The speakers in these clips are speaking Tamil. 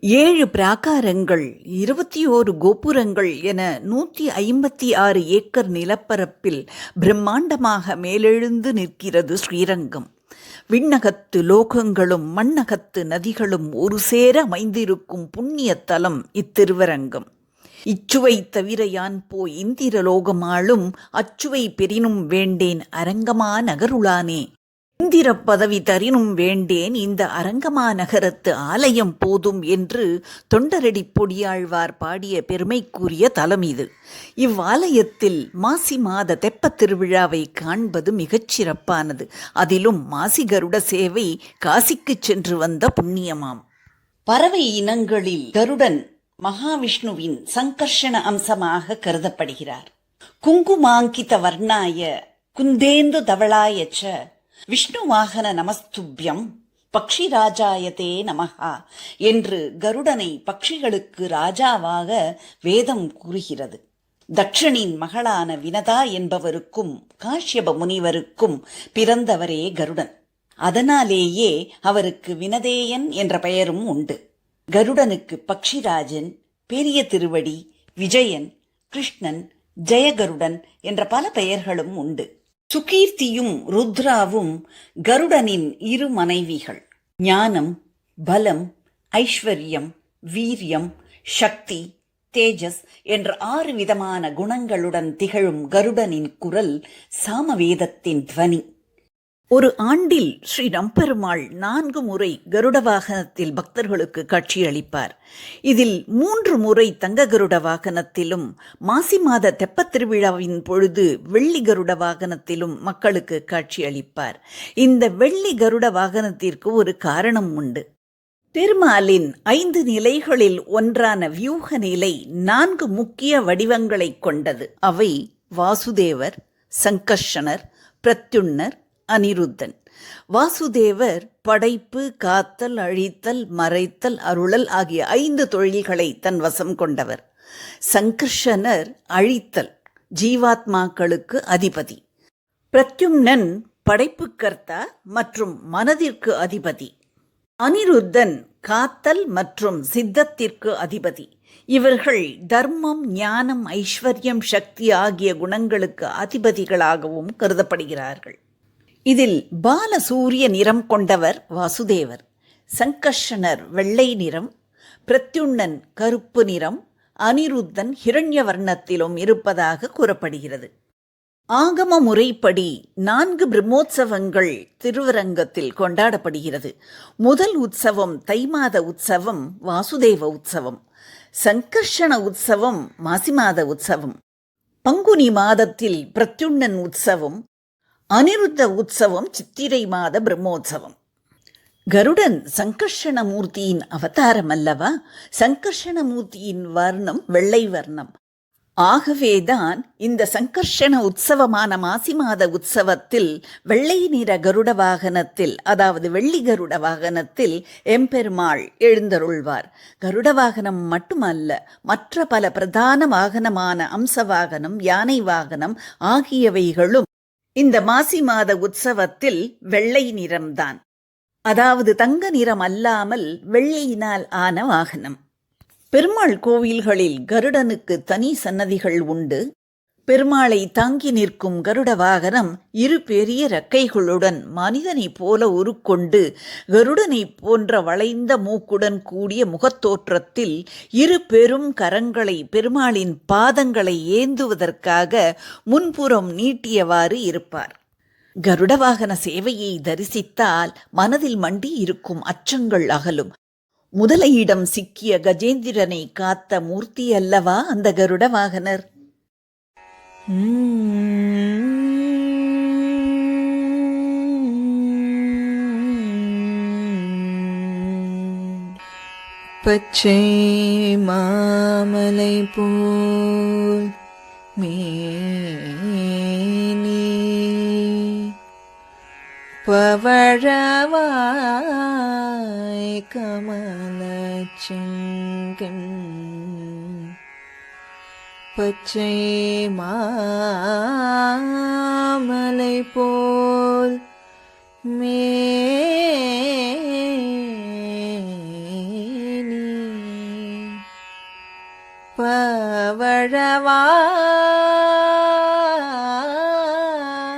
7 பிராகாரங்கள், 21 கோபுரங்கள் என 156 ஏக்கர் நிலப்பரப்பில் பிரம்மாண்டமாக மேலெழுந்து நிற்கிறது ஸ்ரீரங்கம். விண்ணகத்து லோகங்களும் மண்ணகத்து நதிகளும் ஒரு சேர அமைந்திருக்கும் புண்ணிய தலம் இத்திருவரங்கம். இச்சுவை தவிர யான் போய் இந்திரலோகமாளும் அச்சுவை பெறினும் வேண்டேன் அரங்கமா நகருளானே. இந்திர பதவி தரினும் வேண்டேன் இந்த அரங்கமா நகரத்து ஆலயம் போதும் என்று தொண்டரடி பொடியாழ்வார் பாடிய பெருமைக்குரிய தலம் இது. இவ்வாலயத்தில் மாசி மாத தெப்பத் திருவிழாவை காண்பது மிகச் சிறப்பானது. அதிலும் மாசி கருட சேவை காசிக்குச் சென்று வந்த புண்ணியமாம். பறவை இனங்களில் கருடன் மகாவிஷ்ணுவின் சங்கர்ஷண அம்சமாக கருதப்படுகிறார். குங்குமாங்கித வர்ணாய குந்தேந்து தவளாயச்ச விஷ்ணு வாகன நமஸ்துப்யம் பக்ஷிராஜாயதே நமஹா என்று கருடனை பக்ஷிகளுக்கு ராஜாவாக வேதம் கூறுகிறது. தக்ஷனின் மகளான வினதா என்பவருக்கும் காஷ்யப முனிவருக்கும் பிறந்தவரே கருடன். அதனாலேயே அவருக்கு வினதேயன் என்ற பெயரும் உண்டு. கருடனுக்கு பக்ஷிராஜன், பெரிய திருவடி, விஜயன், கிருஷ்ணன், ஜெயகருடன் என்ற பல பெயர்களும் உண்டு. சுகீர்த்தியும் ருத்ராவும் கருடனின் இரு மனைவிகள். ஞானம், பலம், ஐஸ்வர்யம், வீரியம், சக்தி, தேஜஸ் என்ற 6 விதமான குணங்களுடன் திகழும் கருடனின் குரல் சாமவேதத்தின் துவனி. ஒரு ஆண்டில் ஸ்ரீ நம்பெருமாள் 4 முறை கருட வாகனத்தில் பக்தர்களுக்கு காட்சியளிப்பார். இதில் 3 முறை தங்க கருட வாகனத்திலும், மாசி மாத தெப்பத் திருவிழாவின் பொழுது வெள்ளி கருட வாகனத்திலும் மக்களுக்கு காட்சியளிப்பார். இந்த வெள்ளி கருட வாகனத்திற்கு ஒரு காரணம் உண்டு. பெருமாளின் 5 நிலைகளில் ஒன்றான வியூக நிலை 4 முக்கிய வடிவங்களை கொண்டது. அவை வாசுதேவர், சங்கர்ஷணர், பிரத்யுன்னர், அனிருத்தன். வாசுதேவர் படைப்பு, காத்தல், அழித்தல், மறைத்தல், அருளல் ஆகிய 5 தொழில்களை தன் வசம் கொண்டவர். சங்கர்ஷணர் அழித்தல், ஜீவாத்மாக்களுக்கு அதிபதி. பிரத்யும்னன் படைப்புக்கர்த்தா மற்றும் மனதிற்கு அதிபதி. அனிருத்தன் காத்தல் மற்றும் சித்தத்திற்கு அதிபதி. இவர்கள் தர்மம், ஞானம், ஐஸ்வர்யம், சக்தி ஆகிய குணங்களுக்கு அதிபதிகளாகவும் கருதப்படுகிறார்கள். இதில் பாலசூரிய நிறம் கொண்டவர் வாசுதேவர். சங்கர்ஷணர் வெள்ளை நிறம், பிரத்யுன்னன் கருப்பு நிறம், அனிருத்தன் ஹிரண்ய வர்ணத்திலும் இருப்பதாக கூறப்படுகிறது. ஆகம முறைப்படி 4 பிரம்மோற்சவங்கள் திருவரங்கத்தில் கொண்டாடப்படுகிறது. முதல் உற்சவம் தை மாத உற்சவம் வாசுதேவ உற்சவம். சங்கர்ஷண உற்சவம் மாசி மாத உற்சவம். பங்குனி மாதத்தில் பிரத்யுன்னன் உற்சவம். அனிருத்த உற்சவம் சித்திரை மாத பிரம்மோற்சவம். கருடன் சங்கர்ஷணமூர்த்தியின் அவதாரம் அல்லவா? சங்கர்ஷணமூர்த்தியின் வர்ணம் வெள்ளை வர்ணம். ஆகவேதான் இந்த சங்கர்ஷண உற்சவமான மாசி மாத உற்சவத்தில் வெள்ளை நிற கருட வாகனத்தில், அதாவது வெள்ளி கருட வாகனத்தில் எம்பெருமாள் எழுந்தருள்வார். கருட வாகனம் மட்டுமல்ல, மற்ற பல பிரதான வாகனமான அம்ச வாகனம், யானை வாகனம் ஆகியவைகளும் இந்த மாசி மாத உற்சவத்தில் வெள்ளை நிறம்தான். அதாவது தங்க நிறம் அல்லாமல் வெள்ளியினால் ஆன வாகனம். பெருமாள் கோவில்களில் கருடனுக்கு தனி சன்னதிகள் உண்டு. பெருமாளை தாங்கி நிற்கும் கருட வாகனம் 2 பெரிய இறக்கைகளுடன் மனிதனை போல உருக்கொண்டு கருடனை போன்ற வளைந்த மூக்குடன் கூடிய முகத்தோற்றத்தில் 2 பெரும் கரங்களை பெருமாளின் பாதங்களை ஏந்துவதற்காக முன்புறம் நீட்டியவாறு இருப்பார். கருட வாகன சேவையை தரிசித்தால் மனதில் மண்டி இருக்கும் அச்சங்கள் அகலும். முதலையிடம் சிக்கிய கஜேந்திரனை காத்த மூர்த்தி அல்லவா அந்த கருட வாகனர். பச்சை மாமலை போல் மேனி பவழவாய் கமலச்செங்கண் பச்சை மாமலை போல் மேனி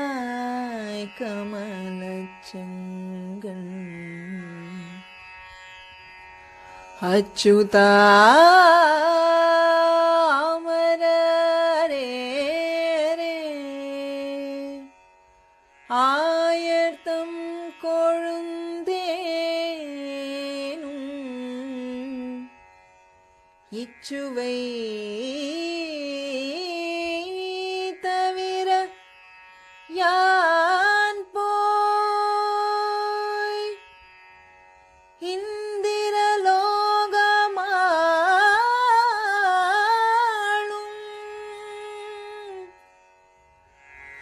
பவழவாய் கமலச்செங்கண் அச்சுதா அமரரே ஆயர்தம் கொழுந்தேனும் இச்சுவை தவிர யான் போய் இந்திரலோகமாளும்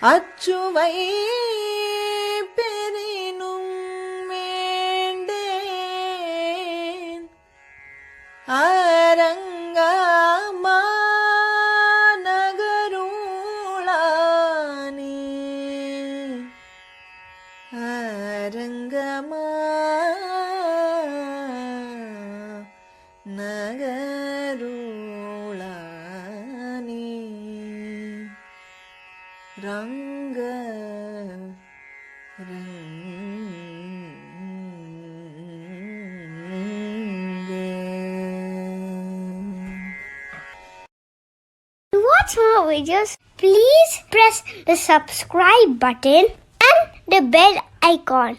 அச்சுவை பெரினும் வேண்டேன் அரங்கமா நகருளானே அரங்கமா நகருளானே Ranga To watch more videos, please press the subscribe button and the bell icon.